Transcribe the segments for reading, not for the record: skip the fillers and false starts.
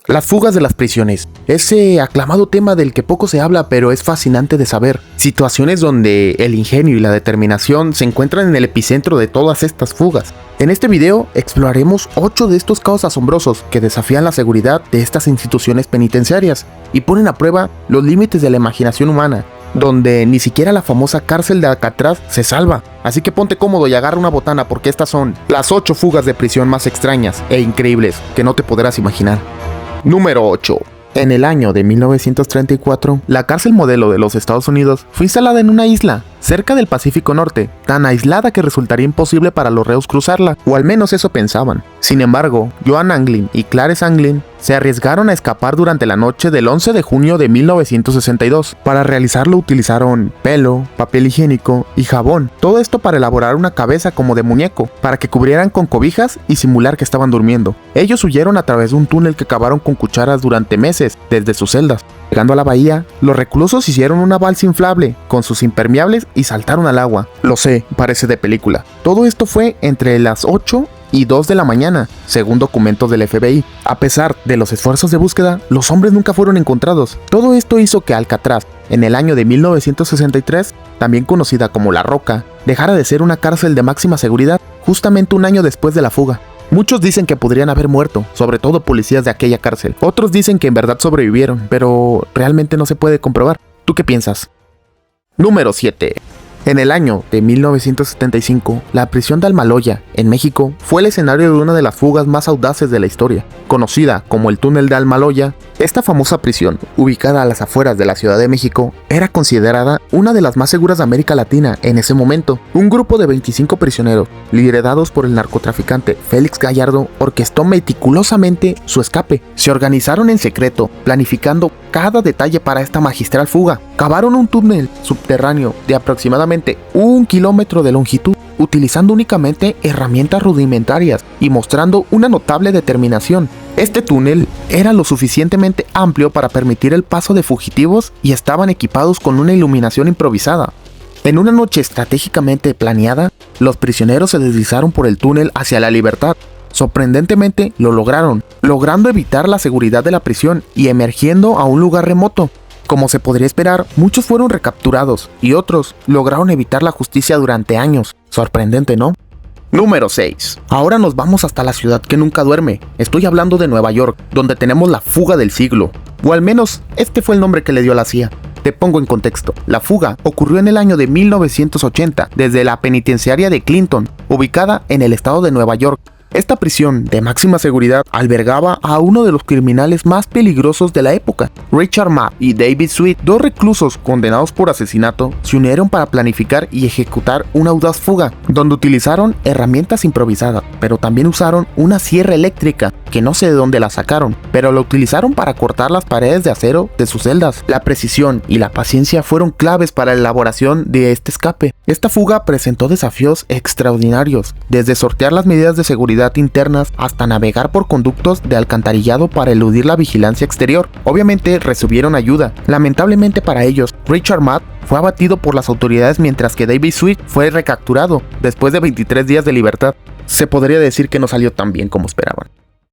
Las fugas de las prisiones. Ese aclamado tema del que poco se habla, pero es fascinante de saber. Situaciones donde el ingenio y la determinación se encuentran en el epicentro de todas estas fugas. En este video exploraremos 8 de estos casos asombrosos que desafían la seguridad de estas instituciones penitenciarias y ponen a prueba los límites de la imaginación humana, donde ni siquiera la famosa cárcel de Alcatraz se salva. Así que ponte cómodo y agarra una botana porque estas son las 8 fugas de prisión más extrañas e increíbles que no te podrás imaginar. Número 8. En el año de 1934, la cárcel modelo de los Estados Unidos fue instalada en una isla cerca del Pacífico Norte, tan aislada que resultaría imposible para los reos cruzarla, o al menos eso pensaban. Sin embargo, Joan Anglin y Clarence Anglin se arriesgaron a escapar durante la noche del 11 de junio de 1962. Para realizarlo utilizaron pelo, papel higiénico y jabón. Todo esto para elaborar una cabeza como de muñeco, para que cubrieran con cobijas y simular que estaban durmiendo. Ellos huyeron a través de un túnel que cavaron con cucharas durante meses desde sus celdas. Llegando a la bahía, los reclusos hicieron una balsa inflable con sus impermeables y saltaron al agua. Lo sé, parece de película. Todo esto fue entre las 8 y 2 de la mañana, según documentos del FBI. A pesar de los esfuerzos de búsqueda, los hombres nunca fueron encontrados. Todo esto hizo que Alcatraz, en el año de 1963, también conocida como La Roca, dejara de ser una cárcel de máxima seguridad justamente un año después de la fuga. Muchos dicen que podrían haber muerto, sobre todo policías de aquella cárcel. Otros dicen que en verdad sobrevivieron, pero realmente no se puede comprobar. ¿Tú qué piensas? Número 7. En el año de 1975, la prisión de Almoloya, en México, fue el escenario de una de las fugas más audaces de la historia. Conocida como el Túnel de Almoloya, esta famosa prisión, ubicada a las afueras de la Ciudad de México, era considerada una de las más seguras de América Latina en ese momento. Un grupo de 25 prisioneros, liderados por el narcotraficante Félix Gallardo, orquestó meticulosamente su escape. Se organizaron en secreto, planificando cada detalle para esta magistral fuga. Cavaron un túnel subterráneo de aproximadamente 1 kilómetro de longitud, utilizando únicamente herramientas rudimentarias y mostrando una notable determinación. Este túnel era lo suficientemente amplio para permitir el paso de fugitivos y estaban equipados con una iluminación improvisada. En una noche estratégicamente planeada, los prisioneros se deslizaron por el túnel hacia la libertad. Sorprendentemente lo lograron, logrando evitar la seguridad de la prisión y emergiendo a un lugar remoto. Como se podría esperar, muchos fueron recapturados y otros lograron evitar la justicia durante años. Sorprendente, ¿no? Número 6. Ahora nos vamos hasta la ciudad que nunca duerme. Estoy hablando de Nueva York, donde tenemos la fuga del siglo. O al menos, este fue el nombre que le dio la CIA. Te pongo en contexto. La fuga ocurrió en el año de 1980, desde la penitenciaria de Clinton, ubicada en el estado de Nueva York. Esta prisión de máxima seguridad albergaba a uno de los criminales más peligrosos de la época. Richard Mapp y David Sweet, 2 reclusos condenados por asesinato, se unieron para planificar y ejecutar una audaz fuga, donde utilizaron herramientas improvisadas, pero también usaron una sierra eléctrica, que no sé de dónde la sacaron, pero la utilizaron para cortar las paredes de acero de sus celdas. La precisión y la paciencia fueron claves para la elaboración de este escape. Esta fuga presentó desafíos extraordinarios, desde sortear las medidas de seguridad internas hasta navegar por conductos de alcantarillado para eludir la vigilancia exterior. Obviamente recibieron ayuda. Lamentablemente para ellos, Richard Mapp fue abatido por las autoridades mientras que David Sweet fue recapturado después de 23 días de libertad. Se podría decir que no salió tan bien como esperaban.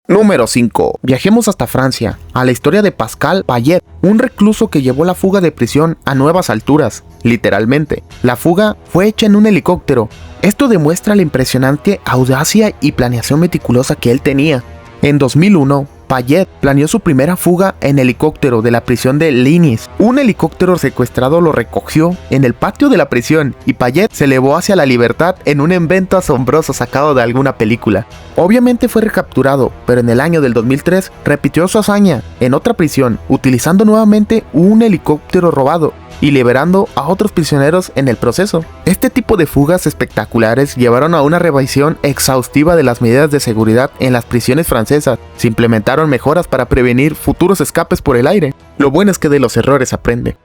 Número 5. Viajemos hasta Francia, a la historia de Pascal Payet, un recluso que llevó la fuga de prisión a nuevas alturas, literalmente. La fuga fue hecha en un helicóptero. Esto demuestra la impresionante audacia y planeación meticulosa que él tenía. En 2001, Payet planeó su primera fuga en helicóptero de la prisión de Ligny. Un helicóptero secuestrado lo recogió en el patio de la prisión y Payet se elevó hacia la libertad en un invento asombroso sacado de alguna película. Obviamente fue recapturado, pero en el año del 2003 repitió su hazaña en otra prisión, utilizando nuevamente un helicóptero robado y liberando a otros prisioneros en el proceso. Este tipo de fugas espectaculares llevaron a una revisión exhaustiva de las medidas de seguridad en las prisiones francesas. Se implementaron mejoras para prevenir futuros escapes por el aire. Lo bueno es que de los errores se aprende.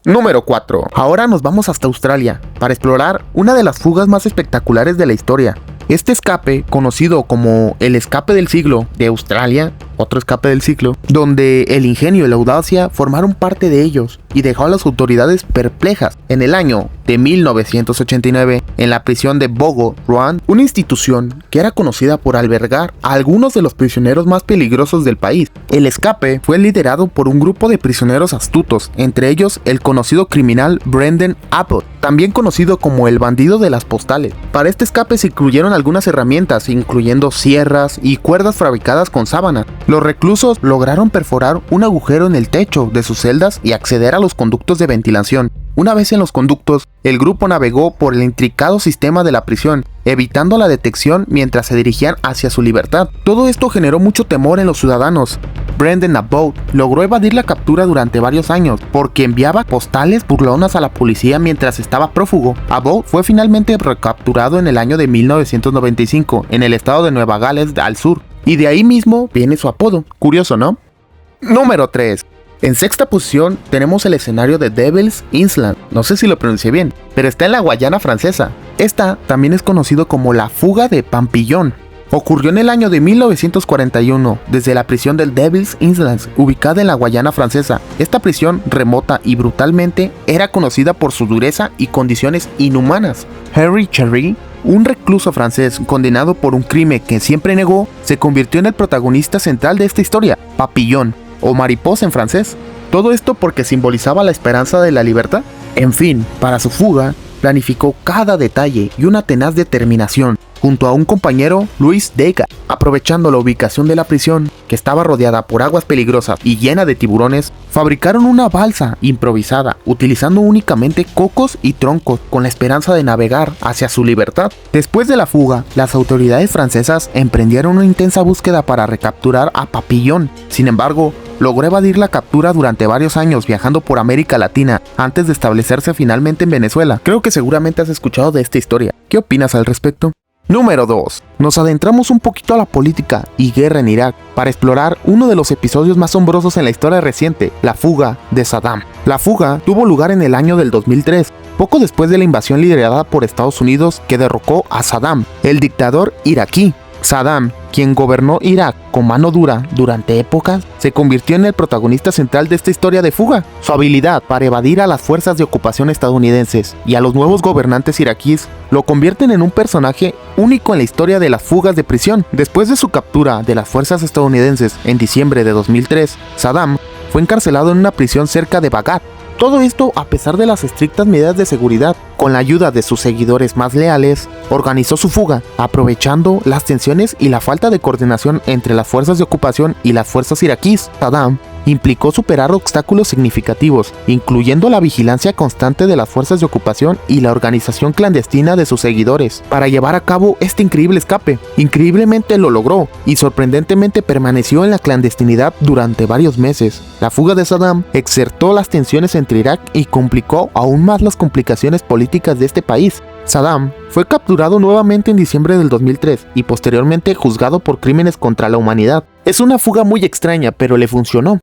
Número 4. Ahora nos vamos hasta Australia para explorar una de las fugas más espectaculares de la historia. Este escape, conocido como el escape del siglo de Australia, otro escape del siglo, donde el ingenio y la audacia formaron parte de ellos y dejó a las autoridades perplejas. En el año de 1989, en la prisión de Bogo, Ruan, una institución que era conocida por albergar a algunos de los prisioneros más peligrosos del país. El escape fue liderado por un grupo de prisioneros astutos, entre ellos el conocido criminal Brendan Abbott, también conocido como el bandido de las postales. Para este escape se incluyeron algunas herramientas, incluyendo sierras y cuerdas fabricadas con sábana. Los reclusos lograron perforar un agujero en el techo de sus celdas y acceder a los conductos de ventilación. Una vez en los conductos, el grupo navegó por el intricado sistema de la prisión, evitando la detección mientras se dirigían hacia su libertad. Todo esto generó mucho temor en los ciudadanos. Brendan Abbott logró evadir la captura durante varios años porque enviaba postales burlonas a la policía mientras estaba prófugo. Abbott fue finalmente recapturado en el año de 1995 en el estado de Nueva Gales al sur, y de ahí mismo viene su apodo. Curioso, ¿no? Número 3. En sexta posición tenemos el escenario de Devil's Island, no sé si lo pronuncié bien, pero está en la Guayana francesa. Esta también es conocido como la fuga de Pampillón. Ocurrió en el año de 1941 desde la prisión del Devil's Island, ubicada en la Guayana francesa. Esta prisión remota y brutalmente era conocida por su dureza y condiciones inhumanas. Henri Cherry, un recluso francés condenado por un crimen que siempre negó, se convirtió en el protagonista central de esta historia, Papillon, o mariposa en francés. Todo esto porque simbolizaba la esperanza de la libertad. En fin, para su fuga, planificó cada detalle y una tenaz determinación, junto a un compañero, Louis Degas. Aprovechando la ubicación de la prisión, que estaba rodeada por aguas peligrosas y llena de tiburones, fabricaron una balsa improvisada, utilizando únicamente cocos y troncos, con la esperanza de navegar hacia su libertad. Después de la fuga, las autoridades francesas emprendieron una intensa búsqueda para recapturar a Papillon. Sin embargo, logró evadir la captura durante varios años viajando por América Latina antes de establecerse finalmente en Venezuela. Creo que seguramente has escuchado de esta historia. ¿Qué opinas al respecto? Número 2. Nos adentramos un poquito a la política y guerra en Irak para explorar uno de los episodios más asombrosos en la historia reciente, la fuga de Saddam. La fuga tuvo lugar en el año del 2003, poco después de la invasión liderada por Estados Unidos que derrocó a Saddam, el dictador iraquí. Saddam, quien gobernó Irak con mano dura durante épocas, se convirtió en el protagonista central de esta historia de fuga. Su habilidad para evadir a las fuerzas de ocupación estadounidenses y a los nuevos gobernantes iraquíes lo convierten en un personaje único en la historia de las fugas de prisión. Después de su captura de las fuerzas estadounidenses en diciembre de 2003, Saddam fue encarcelado en una prisión cerca de Bagdad. Todo esto a pesar de las estrictas medidas de seguridad. Con la ayuda de sus seguidores más leales, organizó su fuga, aprovechando las tensiones y la falta de coordinación entre las fuerzas de ocupación y las fuerzas iraquíes. Saddam implicó superar obstáculos significativos, incluyendo la vigilancia constante de las fuerzas de ocupación y la organización clandestina de sus seguidores, para llevar a cabo este increíble escape. Increíblemente lo logró, y sorprendentemente permaneció en la clandestinidad durante varios meses. La fuga de Saddam exerció las tensiones entre Irak y complicó aún más las complicaciones políticas de este país. Saddam fue capturado nuevamente en diciembre del 2003 y posteriormente juzgado por crímenes contra la humanidad. Es una fuga muy extraña, pero le funcionó.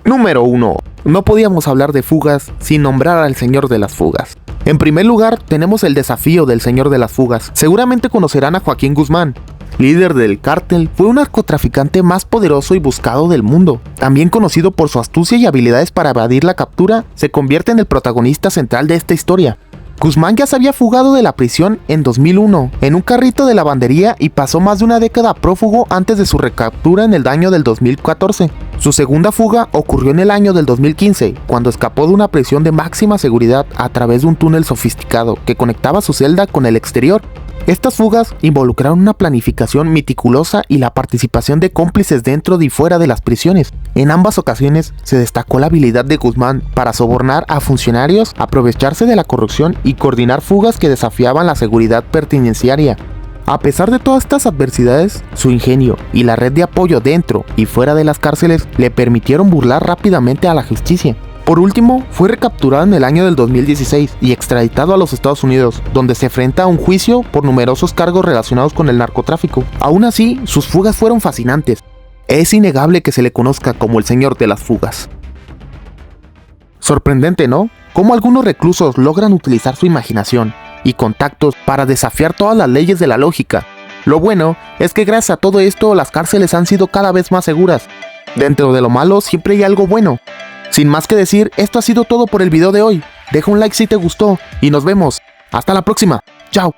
Número 1. No podíamos hablar de fugas sin nombrar al señor de las fugas. En primer lugar, tenemos el desafío del señor de las fugas. Seguramente conocerán a Joaquín Guzmán, líder del cártel. Fue un narcotraficante más poderoso y buscado del mundo. También conocido por su astucia y habilidades para evadir la captura, se convierte en el protagonista central de esta historia. Guzmán ya se había fugado de la prisión en 2001 en un carrito de lavandería y pasó más de una década prófugo antes de su recaptura en el año del 2014. Su segunda fuga ocurrió en el año del 2015, cuando escapó de una prisión de máxima seguridad a través de un túnel sofisticado que conectaba su celda con el exterior. Estas fugas involucraron una planificación meticulosa y la participación de cómplices dentro y fuera de las prisiones. En ambas ocasiones se destacó la habilidad de Guzmán para sobornar a funcionarios, aprovecharse de la corrupción y coordinar fugas que desafiaban la seguridad penitenciaria. A pesar de todas estas adversidades, su ingenio y la red de apoyo dentro y fuera de las cárceles le permitieron burlar rápidamente a la justicia. Por último, fue recapturado en el año del 2016 y extraditado a los Estados Unidos, donde se enfrenta a un juicio por numerosos cargos relacionados con el narcotráfico. Aún así, sus fugas fueron fascinantes. Es innegable que se le conozca como el señor de las fugas. Sorprendente, ¿no? Cómo algunos reclusos logran utilizar su imaginación, y contactos para desafiar todas las leyes de la lógica. Lo bueno es que gracias a todo esto las cárceles han sido cada vez más seguras. Dentro de lo malo siempre hay algo bueno. Sin más que decir, esto ha sido todo por el video de hoy. Deja un like si te gustó y nos vemos. Hasta la próxima. Chao.